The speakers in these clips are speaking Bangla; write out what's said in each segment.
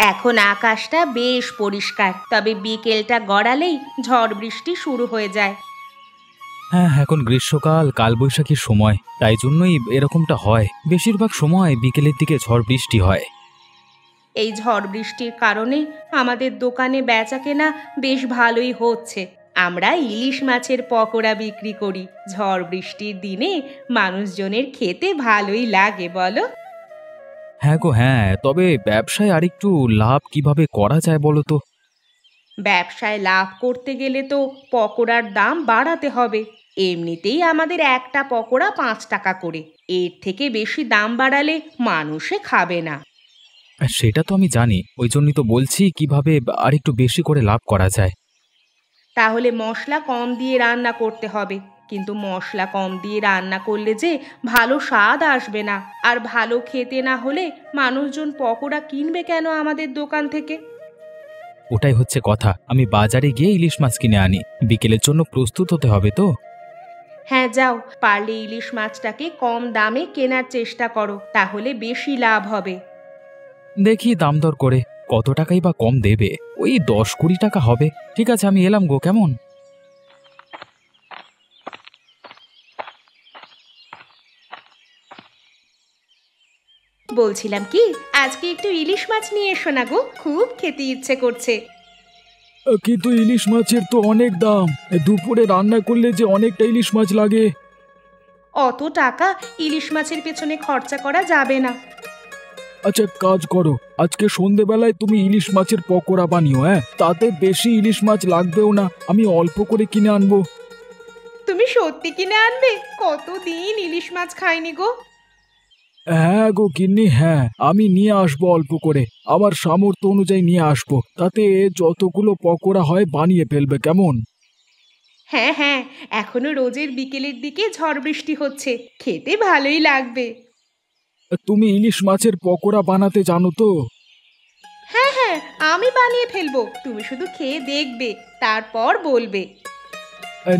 এখন আকাশটা বেশ পরিষ্কার, তবে বিকেলটা গড়ালেই ঝড় বৃষ্টি শুরু হয়ে যায়। হ্যাঁ, এখন গ্রীষ্মকাল, কালবৈশাখীর সময়, তাই জন্যই এরকমটা হয়। বেশিরভাগ সময় বিকেলের দিকে ঝড় বৃষ্টি হয়। এই ঝড় বৃষ্টির কারণে আমাদের দোকানে বেচাকেনা বেশ ভালোই হচ্ছে। আমরা ইলিশ মাছের পকোড়া বিক্রি করি। ঝড় বৃষ্টির দিনে মানুষজনের খেতে ভালোই লাগে, বলো? হ্যাঁ গো হ্যাঁ, তবে ব্যবসায় আরেকটু লাভ কিভাবে করা যায় বলো তো? ব্যবসায় লাভ করতে গেলে তো পকোড়ার দাম বাড়াতে হবে। এমনিতেই আমাদের একটা পকোড়া 5 টাকা করে, এর থেকে বেশি দাম বাড়ালে মানুষে খাবে না। সেটা তো আমি জানি, ওই জন্যই তো বলছি কিভাবে আরেকটু বেশি করে লাভ করা যায়। তাহলে মশলা কম দিয়ে রান্না করতে হবে। কিন্তু মশলা কম দিয়ে রান্না করলে যে ভালো স্বাদ আসবে না, আর ভালো খেতে না হলে মানুষজন পকোড়া কিনবে কেন আমাদের দোকান থেকে? ওটাই হচ্ছে কথা, আমি বাজারে গিয়ে ইলিশ মাছ কিনে আনি, বিকেলের জন্য প্রস্তুত হতে হবে তো। হ্যাঁ যাও, পারলে ইলিশ মাছটাকে কম দামে কেনার চেষ্টা করো, তাহলে বেশি লাভ হবে। দেখি দাম দর করে কত টাকাই বা কম দেবে। ওই 10-20 টাকা হবে। ঠিক আছে, আমি এলাম গো, কেমন? বলছিলাম কি, আজকে একটু ইলিশ মাছ নিয়ে এসো না গো, খুব খেতে ইচ্ছে করছে। কিন্তু ইলিশ মাছের তো অনেক দাম, দুপুরে রান্না করলে যে অনেকটা ইলিশ মাছ লাগে। অত টাকা ইলিশ মাছের পেছনে খরচা করা যাবে না। আচ্ছা, কাজ করো, আজকে সন্ধেবেলায় তুমি ইলিশ মাছের পকোড়া বানিও। হ্যাঁ, তাতে বেশি ইলিশ মাছ লাগবেও না, আমি অল্প করে কিনে আনবো। তুমি সত্যি কিনে আনবে? কতদিন ইলিশ মাছ খাইনি গো। হ্যাঁ গো গিন্নি, হ্যাঁ, আমি নিয়ে আসবো অল্প করে, আমার সামর্থ্য অনুযায়ী নিয়ে আসবো। তাতে যতগুলো পকোড়া হয় বানিয়ে ফেলবে, কেমন? হ্যাঁ হ্যাঁ, এখনো রোজের বিকেলের দিকে ঝড় বৃষ্টি হচ্ছে, খেতে ভালোই লাগবে। তুমি ইলিশ মাছের পকোড়া বানাতে জানো তো? হ্যাঁ হ্যাঁ, আমি বানিয়ে ফেলবো, তুমি শুধু খেয়ে দেখবে, তারপর বলবে।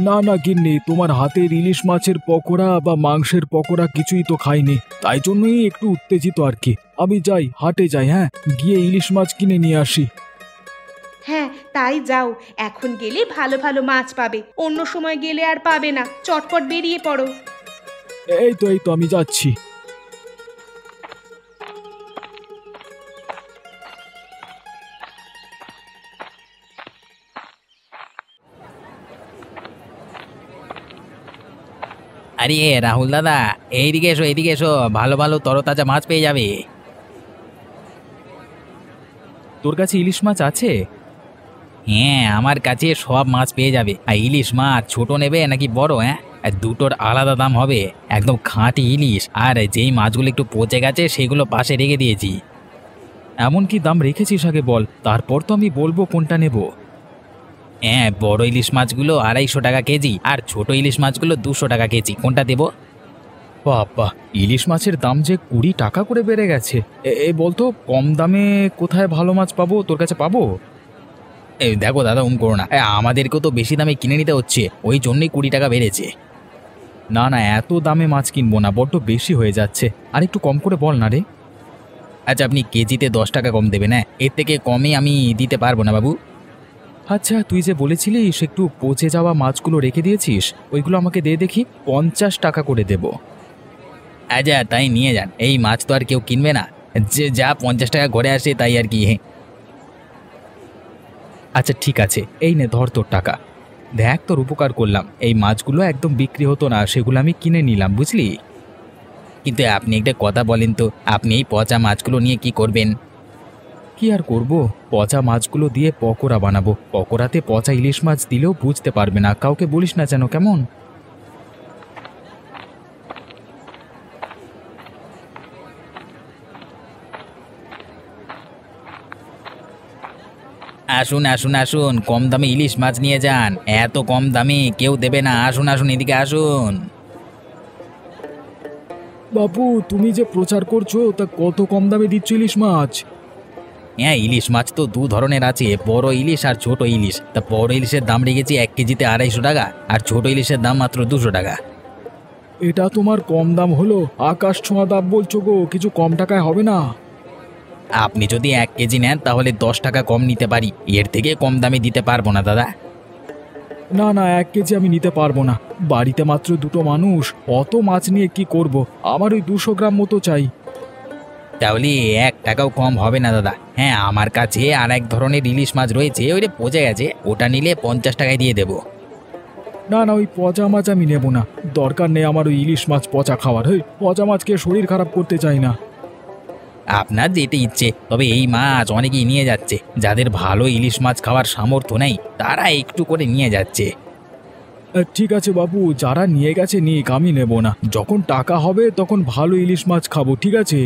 না না গিন্নি, তোমার হাতের ইলিশ মাছের পকোড়া বা মাংসের পকোড়া কিছুই তো খাইনি, তাই জন্যই একটু উত্তেজিত আর কি। আমি যাই, হাটে যাই, হ্যাঁ, গিয়ে ইলিশ মাছ কিনে নিয়ে আসি। হ্যাঁ তাই যাও, এখন গেলে ভালো ভালো মাছ পাবে, অন্য সময় গেলে আর পাবে না, চটপট বেরিয়ে পড়ো। এই তো আমি যাচ্ছি। আরে রাহুল দাদা, এইদিকে এসো, এইদিকে এসো, ভালো ভালো তরতাজা মাছ পেয়ে যাবে। তোর কাছে ইলিশ মাছ আছে? হ্যাঁ, আমার কাছে সব মাছ পেয়ে যাবে। আর ইলিশ মাছ ছোট নেবে নাকি বড়? হ্যাঁ, আর দুটোর আলাদা দাম হবে। একদম খাঁটি ইলিশ, আর যেই মাছগুলো একটু পচে গেছে সেগুলো পাশে রেখে দিয়েছি। এমন কি দাম রেখেছিস আগে বল, তারপর তো আমি বলবো কোনটা নেব। হ্যাঁ, বড় ইলিশ মাছগুলো 250 টাকা কেজি, আর ছোট ইলিশ মাছগুলো 200 টাকা কেজি। কোনটা দেবো? বাবা, ইলিশ মাছের দাম যে 20 টাকা করে বেড়ে গেছে। বলতো কম দামে কোথায় ভালো মাছ পাবো, তোর কাছে পাবো? এই দেখো দাদা, করো না, আমাদেরকেও তো বেশি দামে কিনে নিতে হচ্ছে, ওই জন্যই 20 টাকা বেড়েছে। না না, এত দামে মাছ কিনবো না, বড্ড বেশি হয়ে যাচ্ছে, আর একটু কম করে বল না রে। আচ্ছা, আপনি কেজিতে 10 টাকা কম দেবেন? হ্যাঁ, এর থেকে কমে আমি দিতে পারবো না বাবু। আচ্ছা, তুই যে বলেছিলিস একটু পচে যাওয়া মাছগুলো রেখে দিয়েছিস, ওইগুলো আমাকে দে দেখি, 50 টাকা করে দেব। আচ্ছা, তাই নিয়ে যান, এই মাছ তো আর কেউ কিনবে না, যে যা 50 টাকা ঘরে আসে তাই আর কি। আচ্ছা ঠিক আছে, এই নে ধর তোর টাকা। দেখ, তোর উপকার করলাম, এই মাছগুলো একদম বিক্রি হতো না, সেগুলো আমি কিনে নিলাম, বুঝলি? কিন্তু আপনি একটা কথা বলেন তো, আপনি এই পচা মাছগুলো নিয়ে কি করবেন? কি আর করব, পচা মাছগুলো দিয়ে পকোড়া বানাবো। পকোড়াতে পচা ইলিশ মাছ দিলেও বুঝতে পারবে না, কাউকে বলিস না যেন, কেমন? আসুন আসুন আসুন, কম দামে ইলিশ মাছ নিয়ে যান, এত কম দামে কেউ দেবে না। আসুন আসুন, এদিকে আসুন। বাবু, তুমি যে প্রচার করছো তা কত কম দামে দিচ্ছ ইলিশ মাছ? হ্যাঁ, ইলিশ মাছ তো দু ধরনের আছে, বড় ইলিশ আর ছোট ইলিশ। তা বড় ইলিশের দাম রেখেছি 1 কেজিতে 250 টাকা, আর ছোট ইলিশের দাম মাত্র 200 টাকা। এটা তোমার কম দাম হলো? আকাশ ছোঁয়া দাম বলছো গো, কিছু কম টাকায় হবে না? আপনি যদি 1 কেজি নেন তাহলে 10 টাকা কম নিতে পারি, এর থেকে কম দামে দিতে পারবো না দাদা। না না, 1 কেজি আমি নিতে পারবো না। বাড়িতে মাত্র দুটো মানুষ, অত মাছ নিয়ে কি করব? আমার ওই 200 গ্রাম মতো চাই। তাহলে 1 টাকাও কম হবে না দাদা। হ্যাঁ, আমার কাছে আর এক ধরনের ইলিশ মাছ রয়েছে, ওইটা পচে গেছে, ওটা নিলে 50 টাকায় দিয়ে দেবো। না না, ওই পচা মাছ আমি নেব না। দরকার নেই আমার ওই ইলিশ মাছ পচা খাওয়ার। পচা মাছকে শরীর খারাপ করতে চাই না। আপনার যেতে ইচ্ছে, তবে এই মাছ অনেকেই নিয়ে যাচ্ছে। যাদের ভালো ইলিশ মাছ খাওয়ার সামর্থ্য নেই তারা একটু করে নিয়ে যাচ্ছে। ঠিক আছে বাবু, যারা নিয়ে গেছে নিক, আমি নেব না। যখন টাকা হবে তখন ভালো ইলিশ মাছ খাবো, ঠিক আছে?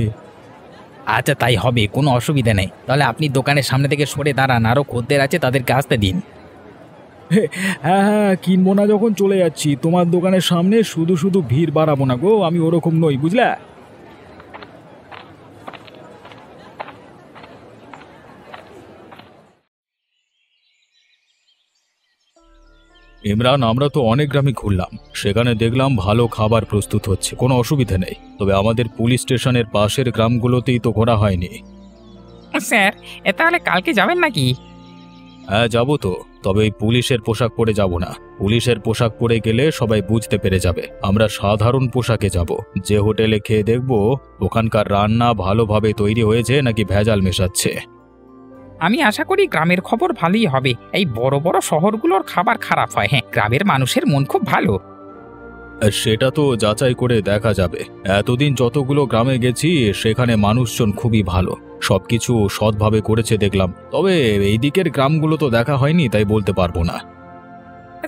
আচ্ছা তাই হবে, কোনো অসুবিধা নেই। তাহলে আপনি দোকানের সামনে থেকে সরে দাঁড়ান, আরও খদ্দের আছে তাদেরকে আসতে দিন। হ্যাঁ হ্যাঁ, কিনবো না যখন চলে যাচ্ছি। তোমার দোকানের সামনে শুধু শুধু ভিড় বাড়াবো না গো, আমি ওরকম নই, বুঝলা? ইমরান, আমরা তো অনেক গ্রামে ঘুরলাম, সেখানে দেখলাম ভালো খাবার প্রস্তুত হচ্ছে, কোনো অসুবিধা নেই। তবে আমাদের পুলিশ স্টেশনের পাশের গ্রামগুলোতেই তো ঘোরা হয়নি। স্যার, তাহলে কালকে যাবেন নাকি? হ্যাঁ যাবো তো, তবে এই পুলিশের পোশাক পরে যাব না। পুলিশের পোশাক পরে গেলে সবাই বুঝতে পেরে যাবে আমরা সাধারণ পোশাকে যাব। যে হোটেলে খেয়ে দেখব ওখানকার রান্না ভালোভাবে তৈরি হয়েছে নাকি ভেজাল মেশাচ্ছে। আমি আশা করি গ্রামের খবর ভালোই হবে। এই বড় বড় শহরগুলোর খাবার খারাপ হয়। হ্যাঁ, গ্রামের মানুষের মন খুব ভালো। সেটা তো যাচাই করে দেখা যাবে। এতদিন যতগুলো গ্রামে গেছি সেখানে মানুষজন খুবই ভালো, সবকিছু সৎভাবে করেছে দেখলাম। তবে এই দিকের গ্রামগুলো তো দেখা হয়নি, তাই বলতে পারবো না।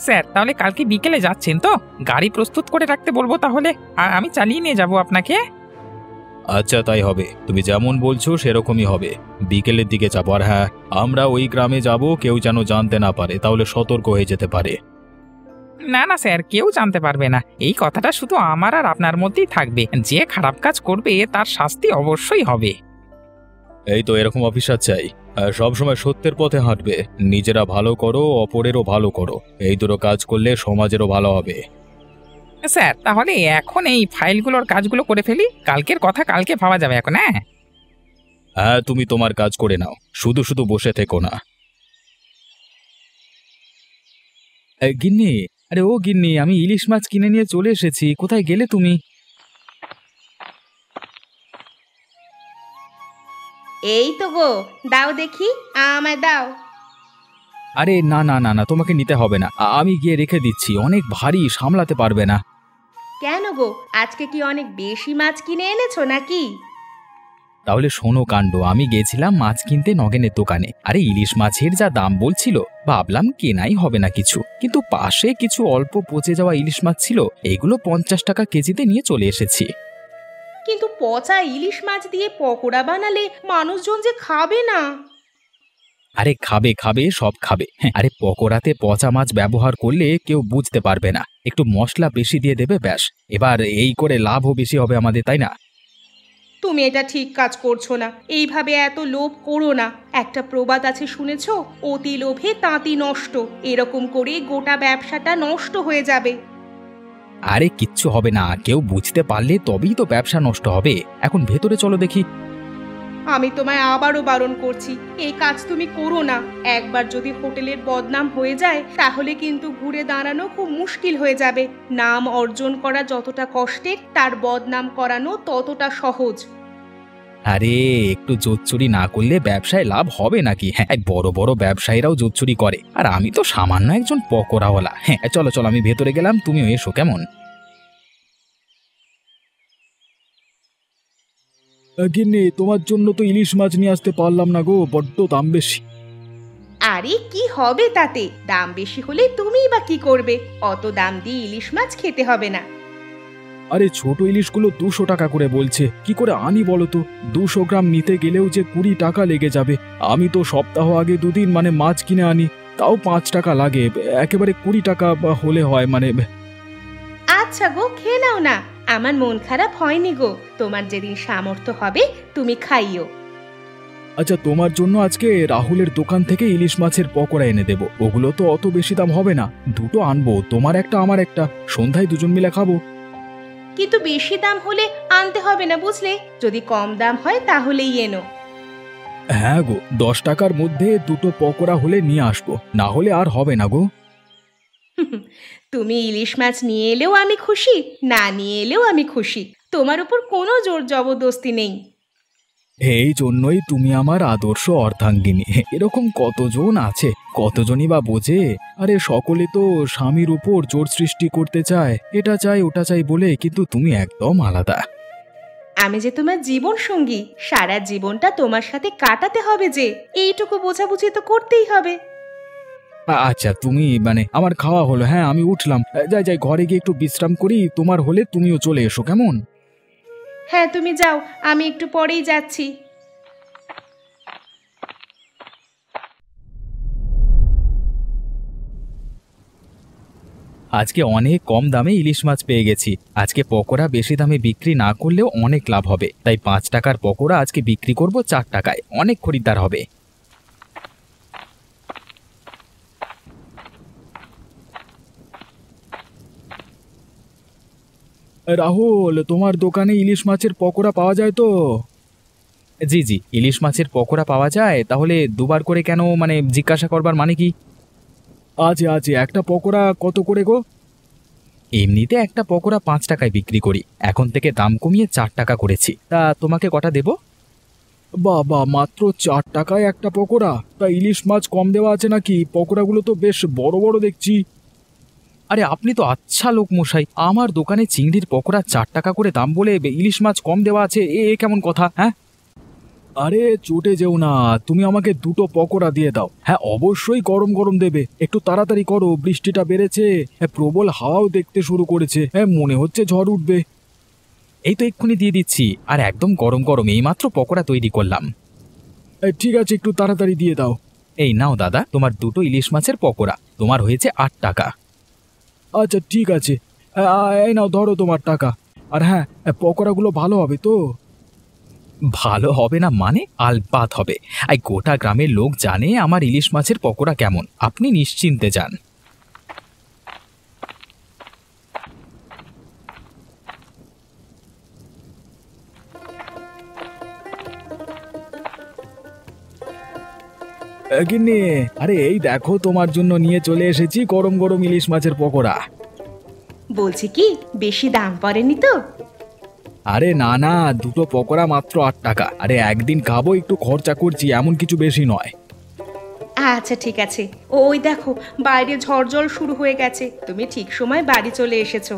স্যার, তাহলে কালকে বিকেলে যাচ্ছেন তো? গাড়ি প্রস্তুত করে রাখতে বলবো তাহলে, আর আমি চালিয়ে নিয়ে যাব আপনাকে। আচ্ছা তাই হবে, তুমি যেমন বলছো সেরকমই হবে। বিকেলের দিকে যাবো। আর হ্যাঁ, আমরা ওই গ্রামে যাব, কেউ যেন জানতে না পারে, তাহলে সতর্ক হয়ে যেতে পারে। না না স্যার, কেউ জানতে পারবে না। এই কথাটা শুধু আমার আর আপনার মধ্যেই থাকবে। যে খারাপ কাজ করবে তার শাস্তি অবশ্যই হবে। এই তো, এরকম অফিসার চাই। সবসময় সত্যের পথে হাঁটবে। নিজেরা ভালো করো, অপরেরও ভালো করো। এই দুটো কাজ করলে সমাজেরও ভালো হবে। স্যার, তাহলে এখন এই ফাইলগুলোর কাজগুলো করে ফেলি, কালকের কথা কালকে ভাবা যাবে এখন। হ্যাঁ হ্যাঁ, তুমি তোমার কাজ করে নাও, শুধু শুধু বসে থেকো না। গিন্নি, আরে ও গিন্নি, আমি ইলিশ মাছ কিনে নিয়ে চলে এসেছি। কোথায় গেলে তুমি? এই তো গো, দাও দেখি, আমায় দাও। আরে না না না না, তোমাকে নিতে হবে না, আমি গিয়ে রেখে দিচ্ছি। অনেক ভারী, সামলাতে পারবে না। কেন গো, আজকে কি অনেক বেশি মাছ কিনে এনেছো নাকি? তাহলে শোনো কাণ্ড, আমি গেছিলাম মাছ কিনতে নগেনের দোকানে। আরে ইলিশ মাছের যা দাম বলছিল, ভাবলাম কেনাই হবে না কিছু, কিন্তু পাশে কিছু অল্প পচে যাওয়া ইলিশ মাছ ছিল, এগুলো 50 টাকা কেজিতে নিয়ে চলে এসেছি। কিন্তু পচা ইলিশ মাছ দিয়ে পকোড়া বানালে মানুষজন যে খাবে না। আরে খাবে খাবে, সব খাবে। হ্যাঁ, আরে পকোড়াতে পচা মাছ ব্যবহার করলে কেউ বুঝতে পারবে না, একটু মশলা বেশি দিয়ে দেবে, ব্যাস। এবার এই করে লাভও বেশি হবে আমাদের, তাই না? তুমি এটা ঠিক কাজ করছো না, এইভাবে এত লোভ করো না। একটা প্রবাদ আছে শুনেছো, অতি লোভে তাঁতি নষ্ট। এরকম করে গোটা ব্যবসাটা নষ্ট হয়ে যাবে। আরে কিচ্ছু হবে না, কেউ বুঝতে পারলে তবেই তো ব্যবসা নষ্ট হবে। এখন ভেতরে চলো দেখি। আমি তোমায় আবারও বারণ করছি, এই কাজ তুমি করো না। একবার যদি হোটেলের বদনাম হয়ে যায় তাহলে কিন্তু ঘুরে দাঁড়ানো খুব মুশকিল হয়ে যাবে। নাম অর্জন করা যতটা কষ্টের, তার বদনাম করানো ততটা সহজ। আরে একটু জোচ্চুরি না করলে ব্যবসায় লাভ হবে নাকি? হ্যাঁ, বড় বড় ব্যবসায়ীরাও জোচ্চুরি করে, আর আমি তো সামান্য একজন পকোড়াওয়ালা। হ্যাঁ চলো চলো, আমি ভেতরে গেলাম, তুমিও এসো, কেমন? গিন্নি, তোমার জন্য তো ইলিশ মাছ নিয়ে আসতে পারলাম না গো, বড্ড দাম বেশি। আরে কি হবে তাতে? দাম বেশি হলে তুমিই বা কি করবে? অত দাম দিয়ে ইলিশ মাছ খেতে হবে না। আরে ছোট ইলিশগুলো 200 টাকা করে বলছে, কি করে আনি বলো তো? 200 গ্রাম নিতে গেলেও যে 20 টাকা লেগে যাবে। আমি তো সপ্তাহ আগে দুদিন মাছ কিনে আনি, তাও 5 টাকা লাগে। একেবারে 20 টাকা হলে হয় আচ্ছা গো, খেয়ে নাও না, আমার মন খারাপ হয়নি গো। তোমার যেদিন সামর্থ্য হবে তুমি খাইও। আচ্ছা, তোমার জন্য আজকে রাহুলের দোকান থেকে ইলিশ মাছের পকোড়া এনে দেবো। ওগুলো তো অত বেশি দাম হবে না, দুটো আনবো, তোমার একটা আমার একটা, সন্ধ্যায় দুজন মিলে খাবো। কিন্তু বেশি দাম হলে আনতে হবে না বুঝলে, যদি কম দাম হয় তাহলেই এনো। হ্যাঁ গো, 10 টাকার মধ্যে দুটো পকোড়া হলে নিয়ে আসবো, না হলে আর হবে না গো। তুমি ইলিশ মাছ নিয়ে এলেও আমি খুশি, না নিয়ে এলেও আমি খুশি। তোমার উপর কোনো জোর জবরদস্তি নেই। এই জন্যই তুমি আমার আদর্শ অর্ধাঙ্গিনী। এরকম কতজন আছে, কতজনই বা বোঝে। আরে সকলে তো স্বামীর উপর জোর সৃষ্টি করতে চায়, এটা চাই ওটা চাই বলে, কিন্তু তুমি একদম আলাদা। আমি যে তোমার জীবন সঙ্গী, সারা জীবনটা তোমার সাথে কাটাতে হবে, যে এইটুকু বোঝাবুঝি তো করতেই হবে। আচ্ছা, তুমি মানে আমার খাওয়া হলো, হ্যাঁ আমি উঠলাম। যাই যাই, ঘরে গিয়ে একটু বিশ্রাম করি। তোমার হলে তুমিও চলে এসো, কেমন? হ্যাঁ তুমি যাও, আমি একটু পরেই যাচ্ছি। আজকে অনেক কম দামে ইলিশ মাছ পেয়ে গেছি। আজকে পকোড়া বেশি দামে বিক্রি না করলেও অনেক লাভ হবে, তাই 5 টাকার পকোড়া আজকে বিক্রি করব 4 টাকায়, অনেক খরিদ্দার হবে। রাহুল, তোমার দোকানে ইলিশ মাছের পকোড়া পাওয়া যায় তো? জি জি, ইলিশ মাছের পকোড়া পাওয়া যায়। তাহলে দুবার করে কেন, মানে জিজ্ঞাসা করবার মানে কি? আছে আছে, একটা পকোড়া কত করে গো? এমনিতে একটা পকোড়া 5 টাকায় বিক্রি করি, এখন থেকে দাম কমিয়ে 4 টাকা করেছি। তা তোমাকে কটা দেব? বাবা, মাত্র 4 টাকায় একটা পকোড়া? তা ইলিশ মাছ কম দেওয়া আছে নাকি? পকোড়াগুলো তো বেশ বড় বড় দেখছি। আরে আপনি তো আচ্ছা লোক মশাই, আমার দোকানে চিংড়ির পকোড়া 4 টাকা করে দাম বলে ইলিশ মাছ কম দেওয়া আছে, এ কেমন কথা? হ্যাঁ, আরে চটে যেও না, তুমি আমাকে দুটো পকোড়া দিয়ে দাও। হ্যাঁ অবশ্যই গরম গরম দেবে, একটু তাড়াতাড়ি করো, বৃষ্টিটা বেড়েছে। হ্যাঁ, প্রবল হাওয়াও দেখতে শুরু করেছে। হ্যাঁ, মনে হচ্ছে ঝড় উঠবে। এই তো এক্ষুনি দিয়ে দিচ্ছি, আর একদম গরম গরম এইমাত্র পকোড়া তৈরি করলাম। ঠিক আছে, একটু তাড়াতাড়ি দিয়ে দাও। এই নাও দাদা, তোমার দুটো ইলিশ মাছের পকোড়া, তোমার হয়েছে 8 টাকা। আচ্ছা ঠিক আছে, এই নাও ধরো তোমার টাকা। আর হ্যাঁ, পকোড়াগুলো ভালো হবে তো? ভালো হবে না মানে? আলবাত হবে। এই গোটা গ্রামের লোক জানে আমার ইলিশ মাছের পকোড়া কেমন, আপনি নিশ্চিন্তে যান। গিন্নি, আরে এই দেখো, তোমার জন্য নিয়ে চলে এসেছি গরম গরম ইলিশ মাছের পকোড়া। বলছি কি, বেশি দাম পড়েনি তো? আরে না না, দুটো পকোড়া মাত্র 8 টাকা। আরে একদিন খাবো, একটু খরচা করছি, এমন কিছু বেশি নয়। আচ্ছা ঠিক আছে। ওই দেখো, বাইরে ঝড় জল শুরু হয়ে গেছে, তুমি ঠিক সময় বাড়ি চলে এসেছো।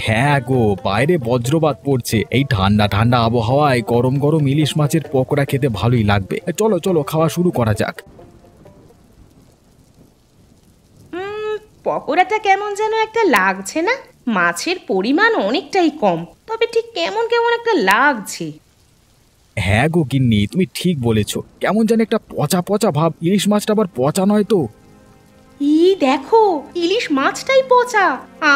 হ্যাঁ গো, বাইরে বজ্রপাত পড়ছে। এই ঠান্ডা ঠান্ডা আবহাওয়ায় গরম গরম ইলিশ মাছের পকোড়া খেতে ভালোই লাগবে। চলো চলো, খাওয়া শুরু করা যাক। পকোড়াটা কেমন যেন একটা লাগছে না? মাছের পরিমাণ অনেকটাই কম, তবে ঠিক কেমন কেমন একটা লাগছে। হ্যাঁ গো গিন্নি, তুমি ঠিক বলেছো, কেমন যেন একটা পচা পচা ভাব। ইলিশ মাছটা আবার পচা নয় তো? দেখো, ইলিশ মাছটাই পচা।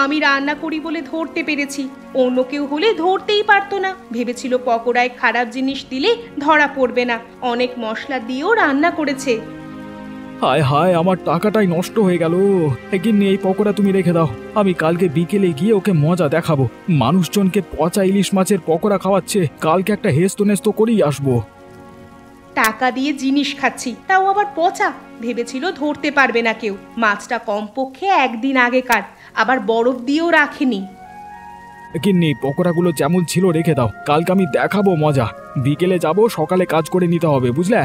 আমি রান্না করি বলে ধরতে পেরেছি, অন্য কেউ হলে ধরতেই পারতো না। ভেবেছিল পকোড়ায় খারাপ জিনিস দিলে ধরা পড়বে না, অনেক মশলা দিয়েও রান্না করেছে। হায় হায়, আমার টাকাটাই নষ্ট হয়ে গেল। গিন্নি, এই পকোড়া তুমি রেখে দাও, আমি কালকে বিকেলে গিয়ে ওকে মজা দেখাবো। মানুষজনকে পচা ইলিশ মাছের পকোড়া খাওয়াচ্ছে, কালকে একটা হেস্ত নেস্ত করেই আসবো। টাকা দিয়ে জিনিস খাচ্ছি, তাও আবার পচা। ভেবেছিল ধরতে পারবে না কেউ। মাছটা কমপক্ষে একদিন আগেকার, আবার বরফ দিয়েও রাখেনি। গিন্নি, পকোড়াগুলো যেমন ছিল রেখে দাও, কালকে আমি দেখাবো মজা। বিকেলে যাব, সকালে কাজ করে নিতে হবে, বুঝলে?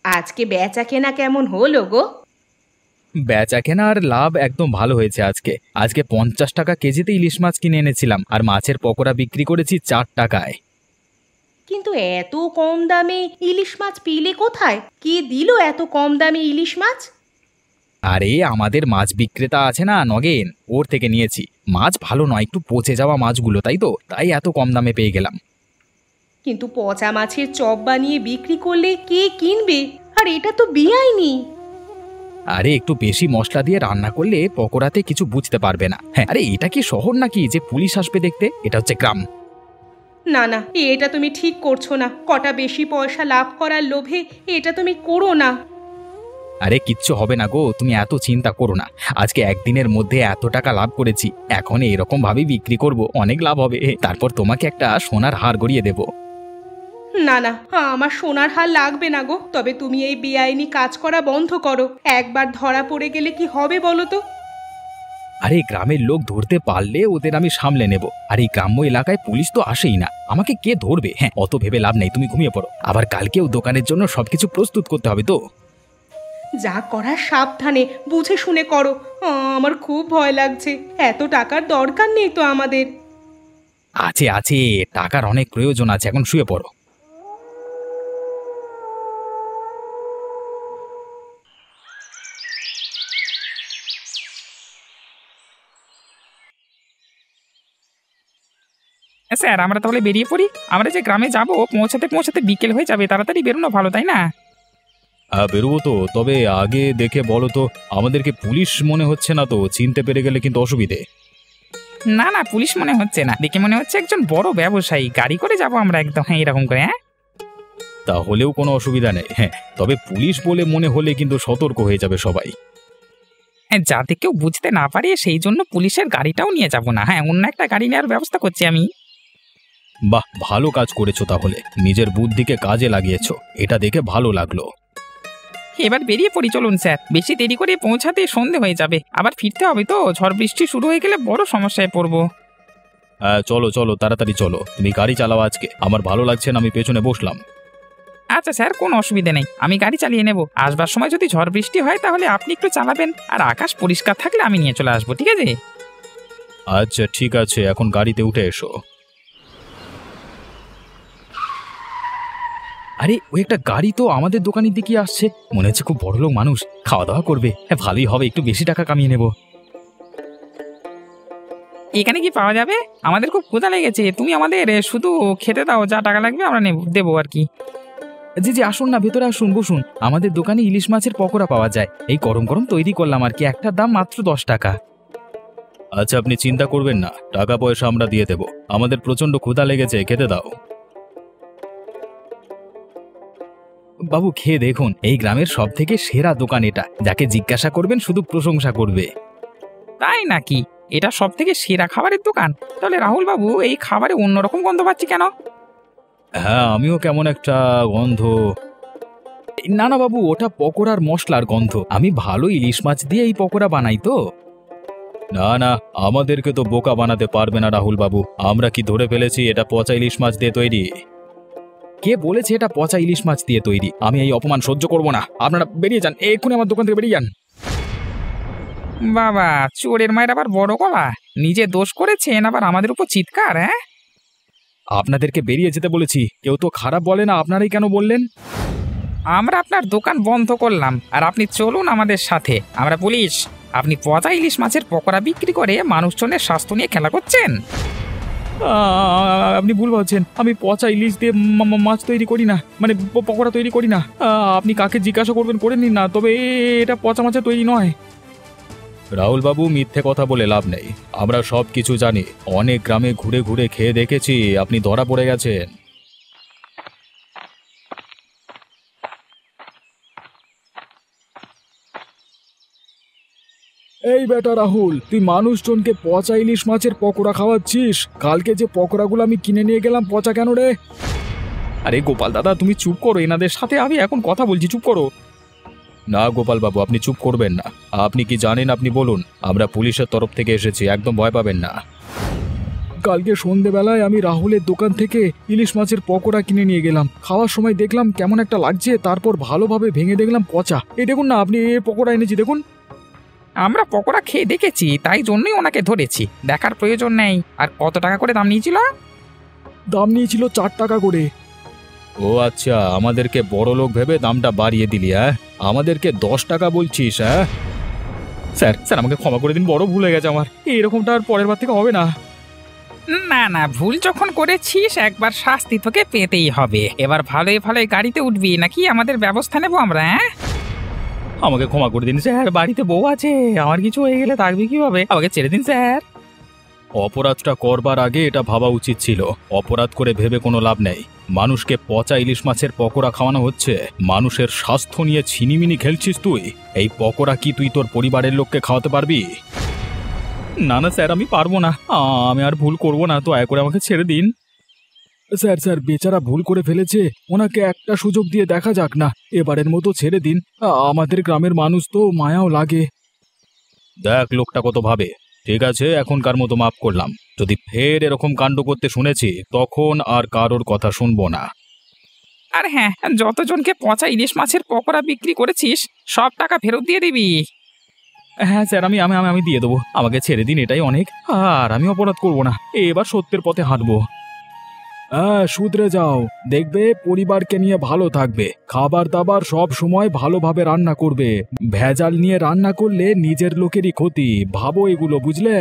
আজকে বেচা কেনা কেমন হলো গো? বেচা কেনা আর লাভ একদম ভালো হয়েছে আজকে। আজকে 50 টাকা কেজিতে ইলিশ মাছ কিনে এনেছিলাম, আর মাছের পকোড়া বিক্রি করেছি 4 টাকায়। কিন্তু এত কম দামে ইলিশ মাছ পেলে কোথায়? কে দিল এত কম দামে ইলিশ মাছ? আরে আমাদের মাছ বিক্রেতা আছে না নগেন, ওর থেকে নিয়েছি। মাছ ভালো নয়, একটু পচে যাওয়া মাছগুলো, তাই এত কম দামে পেয়ে গেলাম। কিন্তু পচা মাছের চপ বানিয়ে বিক্রি করলে কে কিনবে? আর এটা তো বেআইনি। আরে একটু বেশি মশলা দিয়ে রান্না করলে পকোড়াতে কিছু বুঝতে পারবে না। হ্যাঁ, আরে এটা কি শহর নাকি যে পুলিশ আসবে দেখতে? এটা হচ্ছে গ্রাম। না না, এটা তুমি ঠিক করছো না। কটা বেশি পয়সা লাভ করার লোভে এটা তুমি করো না। আরে কিচ্ছু হবে না গো, তুমি এত চিন্তা করো না। আজকে একদিনের মধ্যে এত টাকা লাভ করেছি, এখন এরকম ভাবে বিক্রি করব, অনেক লাভ হবে। তারপর তোমাকে একটা সোনার হার গড়িয়ে দেব। না না, আমার সোনার হার লাগবে না গো। তবে তুমি এই বেআইনি কাজ করা বন্ধ করো। একবার ধরা পড়ে গেলে কি হবে বলো তো? আরে গ্রামের লোক ধরতে পারলে ওদের আমি সামলে নেব। আর এই গ্রাম্য এলাকায় পুলিশ তো আসেই না, আমাকে কে ধরবে? হ্যাঁ, অত ভেবে লাভ নেই, তুমি ঘুমিয়ে পড়ো। আবার কালকেও দোকানের জন্য সবকিছু প্রস্তুত করতে হবে তো। যা করার সাবধানে বুঝে শুনে করো। আমার খুব ভয় লাগছে। এত টাকার দরকার নেই তো আমাদের। আছে আছে, টাকার অনেক প্রয়োজন আছে, এখন শুয়ে পড়ো। স্যার, আমরা তাহলে বেরিয়ে পড়ি। আমরা যে গ্রামে যাব পৌঁছাতে পৌঁছাতে বিকেল হয়ে যাবে, তাড়াতাড়ি বেরোনো ভালো, তাই না? হ্যাঁ বেরোবো তো, তবে আগে দেখে বলো তো, আমাদেরকে পুলিশ মনে হচ্ছে না তো? চিনতে পেরে গেলে কিন্তু অসুবিধে। না না, পুলিশ মনে হচ্ছে না, দেখে মনে হচ্ছে একজন বড় ব্যবসায়ী। গাড়ি করে যাব আমরা একদম, হ্যাঁ এরকম করে। হ্যাঁ তাহলেও কোনো অসুবিধা নেই। হ্যাঁ, তবে পুলিশ বলে মনে হলে কিন্তু সতর্ক হয়ে যাবে সবাই। হ্যাঁ, যাতে কেউ বুঝতে না পারে সেই জন্য পুলিশের গাড়িটাও নিয়ে যাব না। হ্যাঁ, অন্য একটা গাড়ি নেওয়ার ব্যবস্থা করছি আমি। বাহ, ভালো কাজ করেছো, তাহলে নিজের বুদ্ধিকে কাজে লাগিয়েছো, এটা দেখে ভালো লাগলো। এবার বেরিয়ে পড়ি, চলুন স্যার। বেশি দেরি করে পৌঁছাতে সন্ধে হয়ে যাবে, আবার ফিরতে হবে তো। ঝড় বৃষ্টি শুরু হয়ে গেলে বড় সমস্যায় পড়বো। হ্যাঁ চলো চলো, তাড়াতাড়ি চলো। তুমি গাড়ি চালাও আজকে, আমার ভালো লাগছে না, আমি পেছনে বসলাম। আচ্ছা স্যার, কোনো অসুবিধা নেই, আমি গাড়ি চালিয়ে নেব। আসবার সময় যদি ঝড় বৃষ্টি হয় তাহলে আপনি একটু চালাবেন, আর আকাশ পরিষ্কার থাকলে আমি নিয়ে চলে আসবো, ঠিক আছে? আচ্ছা ঠিক আছে, এখন গাড়িতে উঠে এসো। আরে ওই একটা গাড়ি তো আমাদের দোকানের দিকে আসছে, মনে হচ্ছে খুব বড়লোক মানুষ, খাওয়া দাওয়া করবে। হ্যাঁ ভালোই হবে, একটু বেশি টাকা কামিয়ে নেব। এখানে কি পাওয়া যাবে? আমাদের খুব ক্ষুধা লেগেছে, তুমি আমাদের শুধু খেতে দাও, যা টাকা লাগবে আমরা দেবো আর কি। জি জি, আসুন না, ভেতরে আসুন, বসুন। আমাদের দোকানে ইলিশ মাছের পকোড়া পাওয়া যায়, এই গরম গরম তৈরি করলাম আর কি। একটার দাম মাত্র 10 টাকা। আচ্ছা আপনি চিন্তা করবেন না, টাকা পয়সা আমরা দিয়ে দেব। আমাদের প্রচন্ড ক্ষুধা লেগেছে, খেতে দাও। বাবু খেয়ে দেখুন, এই গ্রামের সব থেকে সেরা দোকান এটা, যাকে জিজ্ঞাসা করবেন শুধু প্রশংসা করবে। তাই নাকি? এটা সব থেকে সেরা খাবারের দোকান? তাহলে রাহুল বাবু, এই খাবারে অন্যরকম গন্ধ পাচ্ছি কেন? হ্যাঁ আমিও কেমন একটা গন্ধ। না না বাবু, ওটা পকোড়ার মশলার গন্ধ। আমি ভালো ইলিশ মাছ দিয়ে এই পকোড়া বানাই তো। না না, আমাদেরকে তো বোকা বানাতে পারবে না রাহুল বাবু। আমরা কি ধরে ফেলেছি এটা পচা ইলিশ মাছ দিয়ে তৈরি? কে বলেছে এটা পচা ইলিশ মাছ দিয়ে তৈরি? আমি এই অপমান সহ্য করব না, আপনারা বেরিয়ে যান, এক্ষুনি আমার দোকান থেকে বেরিয়ে যান। বাবা, চোরের মায়ের আবার বড় গলা, নিজে দোষ করেছেন আবার আমাদের উপর চিৎকার। হ্যাঁ, আপনাদেরকে বেরিয়ে যেতে বলেছি, কেউ তো খারাপ বলে না, আপনারাই কেন বললেন? আমরা আপনার দোকান বন্ধ করলাম আর আপনি চলুন আমাদের সাথে, আমরা পুলিশ। আপনি পচা ইলিশ মাছের পকোড়া বিক্রি করে মানুষজনের স্বাস্থ্য নিয়ে খেলা করছেন। আপনি ভুল ভাবছেন, আমি পচা ইলিশ দিয়ে মাছ তৈরি করি না, মানে পকোড়া তৈরি করি না। আপনি কাকে জিজ্ঞাসা করবেন করে নিন না, তবে এটা পচা মাছের তৈরি নয়। রাহুল বাবু, মিথ্যে কথা বলে লাভ নেই, আমরা সব কিছু জানি। অনেক গ্রামে ঘুরে ঘুরে খেয়ে দেখেছি, আপনি ধরা পড়ে গেছেন। এই বেটা রাহুল, তুই মানুষজনকে পচা ইলিশ মাছের পকোড়া খাওয়াচ্ছিস? কালকে যে পকোড়াগুলো আমি কিনে নিয়ে গেলাম, পচা কেন রে? আরে গোপাল দাদা, তুমি চুপ করো, এনাদের সাথে আমি এখন কথা বলছি, চুপ করো। না গোপাল বাবু, আপনি চুপ করবেন না। আপনি কি জানেন আপনি বলুন, আমরা পুলিশের তরফ থেকে এসেছি, একদম ভয় পাবেন না। কালকে সন্ধেবেলায় আমি রাহুলের দোকান থেকে ইলিশ মাছের পকোড়া কিনে নিয়ে গেলাম। খাওয়ার সময় দেখলাম কেমন একটা লাগছে, তারপর ভালোভাবে ভেঙে দেখলাম পচা। এই দেখুন না, আপনি পকোড়া এনেছি দেখুন। আমরা পকোড়া খেয়ে দেখেছি, তাই জন্যই ওনাকে ধরেছি, দেখার প্রয়োজন নেই। আর কত টাকা করে দাম নিয়েছিল? দাম নিয়েছিল 4 টাকা করে। ও আচ্ছা, আমাদেরকে বড় লোক ভেবে দামটা বাড়িয়ে দিলি? হ্যাঁ, আমাদেরকে 10 টাকা বলছিস? হ্যাঁ স্যার, স্যার আমাকে ক্ষমা করে দিন, বড় ভুল হয়ে গেছে আমার। এরকমটা আর পরের বার থেকে হবে না। না না, ভুল যখন করেছিস একবার শাস্তি তোকে পেতেই হবে। এবার ভালোই ভালোই গাড়িতে উঠবি, নাকি আমাদের ব্যবস্থা নেবো আমরা? হ্যাঁ, আমাকে ক্ষমা করে দিন স্যার, বাড়িতে বউ আছে, আমার কিছু হয়ে গেলে থাকবে কিভাবে? আমাকে ছেড়ে দিন স্যার। অপরাধটা করবার আগে এটা ভাবা উচিত ছিল, অপরাধ করে ভেবে কোনো লাভ নেই। মানুষকে পচা ইলিশ মাছের পকোড়া খাওয়ানো হচ্ছে। মানুষের স্বাস্থ্য নিয়ে ছিনিমিনি খেলছিস তুই। এই পকোড়া কি তুই তোর পরিবারের লোককে খাওয়াতে পারবি? না না স্যার, আমি পারবো না। আমি আর ভুল করব না, দয়া করে আমাকে ছেড়ে দিন। স্যার স্যার, বেচারা ভুল করে ফেলেছে, ওনাকে একটা সুযোগ দিয়ে দেখা যাক না। এবারের মতো ছেড়ে দিন, আমাদের গ্রামের মানুষ তো, মায়াও লাগে। দেখ লোকটা কত ভাবে। ঠিক আছে, এখনকার মতো মাফ করলাম। যদি ফের এরকম কাণ্ড করতে শুনেছি তখন আর কারোর কথা শুনবো না। আর হ্যাঁ, যতজনকে পচা ইলিশ মাছের পকোড়া বিক্রি করেছিস সব টাকা ফেরত দিয়ে দিবি। হ্যাঁ স্যার, আমি আমি আমি দিয়ে দেবো। আমাকে ছেড়ে দিন, এটাই অনেক। আর আমি অপরাধ করব না, এবার সত্যের পথে হাঁটবো। হ্যাঁ, শুধরে যাও, দেখবে পরিবারকে নিয়ে ভালো থাকবে। খাবার দাবার সব সময় ভালোভাবে রান্না করবে। ভেজাল নিয়ে রান্না করলে নিজের লোকেরই ক্ষতি। ভাবো এগুলো, বুঝলে?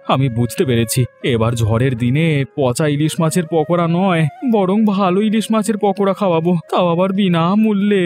আমি বুঝতে পেরেছি। এবার ঝড়ের দিনে পচা ইলিশ মাছের পকোড়া নয়, বরং ভালো ইলিশ মাছের পকোড়া খাওয়াবো, তাও আবার বিনামূল্যে।